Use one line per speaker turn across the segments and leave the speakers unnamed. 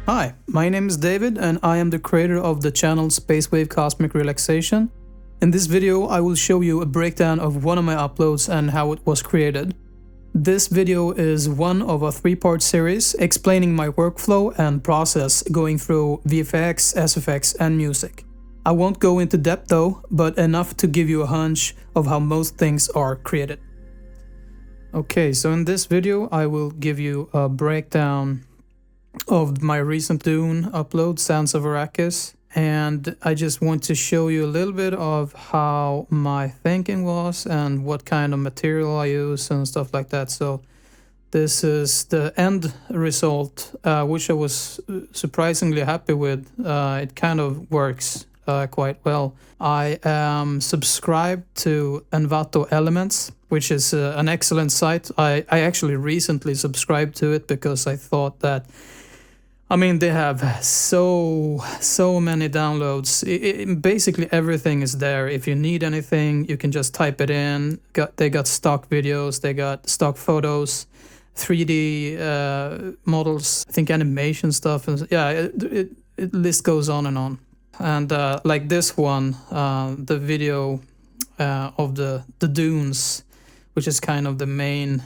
Hi, my name is David and I am the creator of the channel Spacewave Cosmic Relaxation. In this video I will show you a breakdown of one of my uploads and how it was created. This video is one of a three-part series explaining my workflow and process going through VFX, SFX and music. I won't go into depth though, but enough to give you a hunch of how most things are created. Okay, so in this video I will give you a breakdown of my recent Dune upload, Sands of Arrakis, and I just want to show you a little bit of how my thinking was and what kind of material I use and stuff like that. So this is the end result, which I was surprisingly happy with. It kind of works quite well. I am subscribed to Envato Elements, which is an excellent site. I actually recently subscribed to it because I thought that, I mean, they have so many downloads. Basically everything is there. If you need anything, you can just type it in. They got stock videos, they got stock photos, 3D models, I think animation stuff. And yeah, it list goes on and on. And like this one, the video of the dunes, which is kind of the main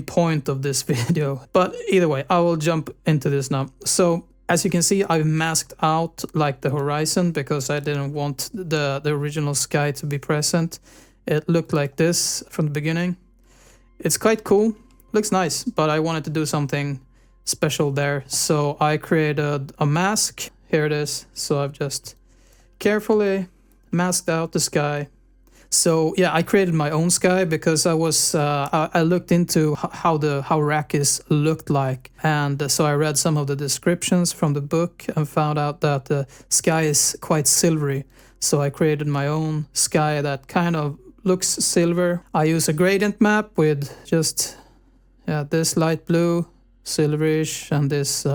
point of this video. But either way, I will jump into this now. So as you can see, I've masked out like the horizon because I didn't want the original sky to be present. It looked like this from the beginning. It's quite cool, looks nice, but I wanted to do something special there. So I created a mask. Here it is. So I've just carefully masked out the sky. So yeah, I created my own sky because I was I looked into how Arrakis looked like, and so I read some of the descriptions from the book and found out that the sky is quite silvery. So I created my own sky that kind of looks silver. I use a gradient map with just this light blue, silverish, and this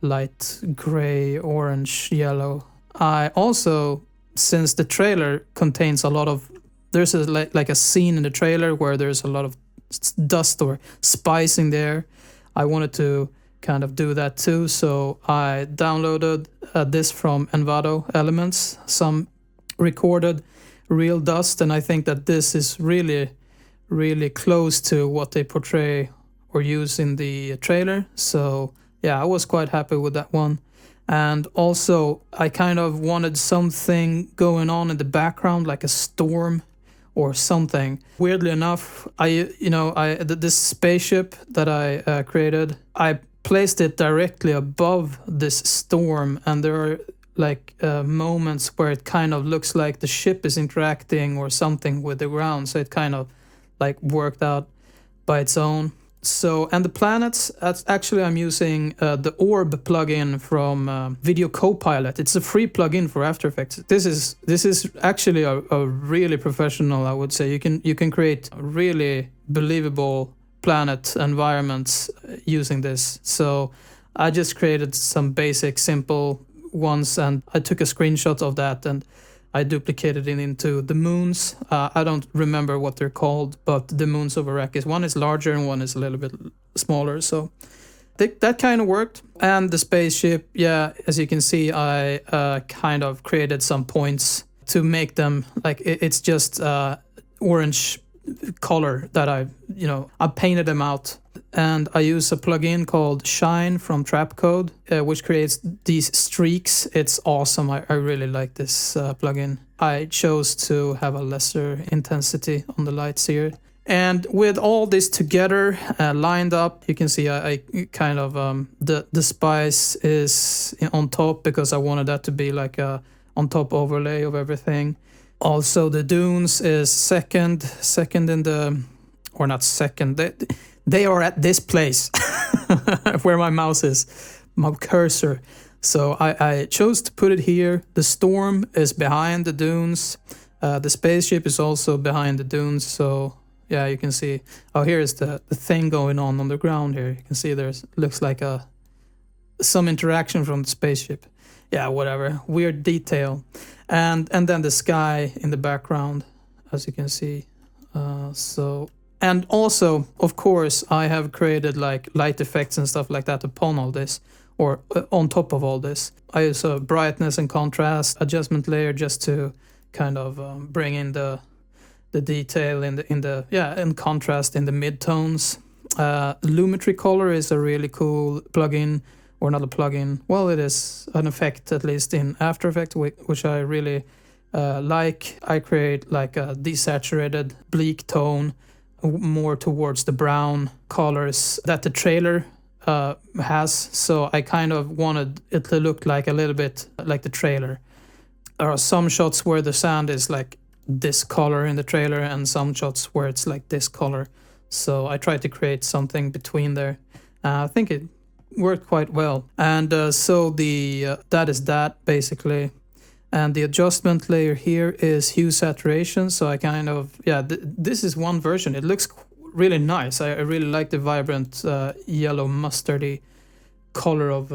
light gray, orange, yellow. I also, since the trailer contains a lot of, there's like a scene in the trailer where there's a lot of dust or spice in there. I wanted to kind of do that too, so I downloaded this from Envato Elements, some recorded real dust, and I think that this is really, really close to what they portray or use in the trailer. So yeah, I was quite happy with that one. And also, I kind of wanted something going on in the background, like a storm or something. Weirdly enough, this spaceship that I created, I placed it directly above this storm, and there are like moments where it kind of looks like the ship is interacting or something with the ground. So it kind of like worked out by its own. So, and the planets, actually I'm using the Orb plugin from Video Copilot. It's a free plugin for After Effects. This is actually a really professional, I would say. You can create really believable planet environments using this. So I just created some basic simple ones, and I took a screenshot of that and I duplicated it into the moons. I don't remember what they're called, but the moons of Arrakis. One is larger and one is a little bit smaller. So that kind of worked. And the spaceship, yeah, as you can see, I kind of created some points to make them like it's just orange color that I painted them out. And I use a plugin called Shine from Trapcode, which creates these streaks. It's awesome. I really like this plugin. I chose to have a lesser intensity on the lights here. And with all this together, lined up, you can see I kind of, the spice is on top because I wanted that to be like a on top overlay of everything. Also, the dunes is second in the, or not second, they are at this place where my mouse is, my cursor. So I chose to put it here. The storm is behind the dunes. The spaceship is also behind the dunes. So yeah, you can see, oh, here is the thing going on the ground here. You can see looks like some interaction from the spaceship. Yeah, whatever, weird detail. And then the sky in the background, as you can see. And also, of course, I have created like light effects and stuff like that upon all this. or on top of all this. I use a brightness and contrast adjustment layer just to kind of bring in the detail in contrast in the midtones. Lumetri color is a really cool plugin, or not a plugin. Well, it is an effect, at least in After Effects, which I really like. I create like a desaturated bleak tone, more towards the brown colors that the trailer has. So I kind of wanted it to look like a little bit like the trailer. There are some shots where the sand is like this color in the trailer, and some shots where it's like this color. So I tried to create something between there. I think it worked quite well. And so the that is that basically. And the adjustment layer here is hue saturation. So I kind of, this is one version. It looks really nice. I really like the vibrant yellow mustardy color of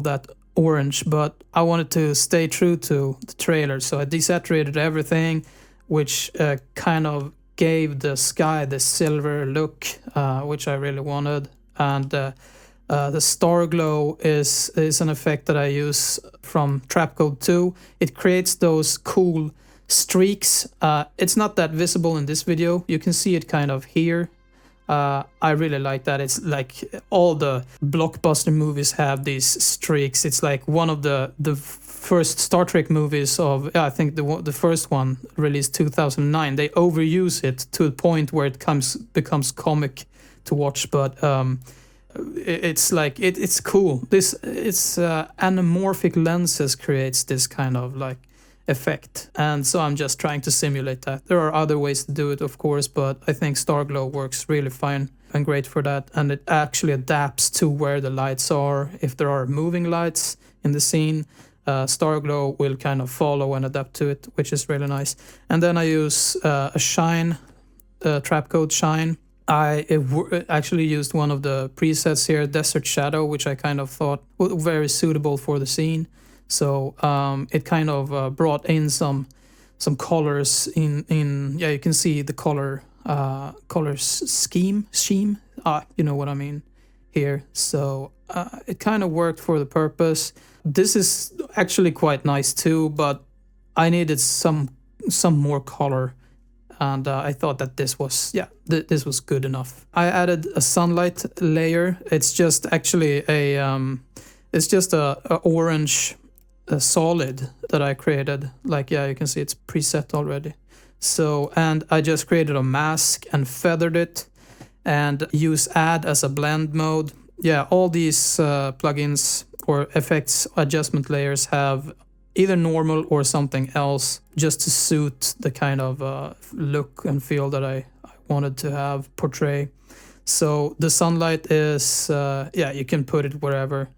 that orange, but I wanted to stay true to the trailer. So I desaturated everything, which kind of gave the sky the silver look, which I really wanted. And the star glow is an effect that I use from Trapcode 2. It creates those cool streaks. It's not that visible in this video. You can see it kind of here. I really like that. It's like all the blockbuster movies have these streaks. It's like one of the first Star Trek movies of, I think the first one released 2009. They overuse it to a point where it becomes comic to watch, but it's like it's cool. It's anamorphic lenses creates this kind of like effect, and so I'm just trying to simulate that. There are other ways to do it, of course, but I think Starglow works really fine and great for that, and it actually adapts to where the lights are. If there are moving lights in the scene, Starglow will kind of follow and adapt to it, which is really nice. And then I use a shine, Trapcode shine. I actually used one of the presets here, Desert Shadow, which I kind of thought was very suitable for the scene. So it kind of brought in some colors in you can see the colors scheme, you know what I mean here. So it kind of worked for the purpose. This is actually quite nice too, but I needed some more color, and I thought that this was good enough. I added a sunlight layer. It's just actually a orange solid that I created. Like, you can see it's preset already. So, and I just created a mask and feathered it and use add as a blend mode. Yeah, all these plugins or effects adjustment layers have either normal or something else just to suit the kind of look and feel that I wanted to portray. So the sunlight is, you can put it wherever,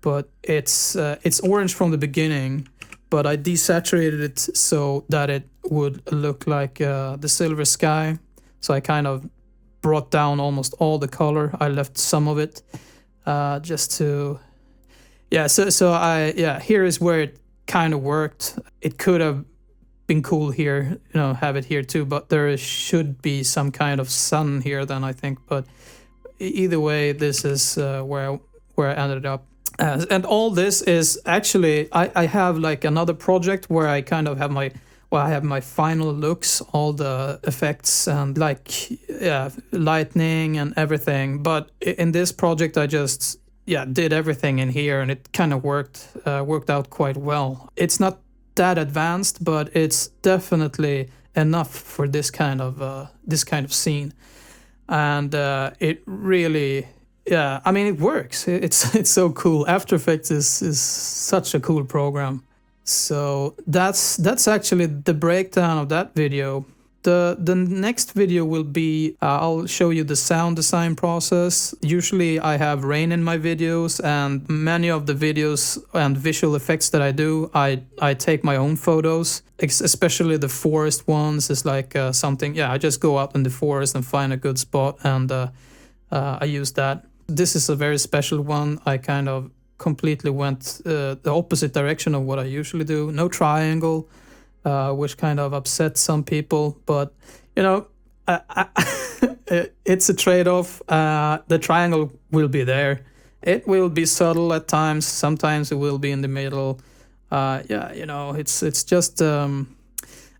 but it's orange from the beginning, but I desaturated it so that it would look like the silver sky. So I kind of brought down almost all the color. I left some of it just to, here is where it kind of worked. It could have been cool here, have it here too, but there should be some kind of sun here then, I think. But either way, this is where I ended up. And all this is actually, I have like another project where I kind of have I have my final looks, all the effects and lightning and everything. But in this project, I just did everything in here, and it kind of worked out quite well. It's not that advanced, but it's definitely enough for this kind of scene, and it really, it works. It's so cool. After Effects is such a cool program. So that's actually the breakdown of that video. The next video will be, I'll show you the sound design process. Usually I have rain in my videos, and many of the videos and visual effects that I do, I take my own photos, especially the forest ones. Is like something, I just go out in the forest and find a good spot, and I use that. This is a very special one. I kind of completely went the opposite direction of what I usually do. No triangle. Which kind of upsets some people, but it's a trade-off. The triangle will be there, It will be subtle at times. Sometimes it will be in the middle. Yeah, you know, it's just.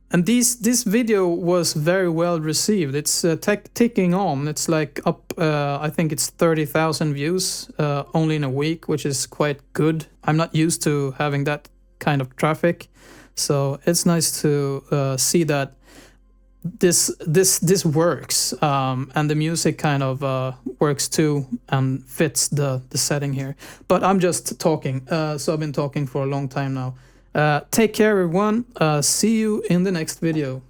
And this video was very well received. It's ticking on. It's like up. I think it's 30,000 views only in a week, which is quite good. I'm not used to having that kind of traffic, so it's nice to see that this works, and the music kind of works too and fits the setting here. But I'm just talking, so I've been talking for a long time now. Take care, everyone. See you in the next video.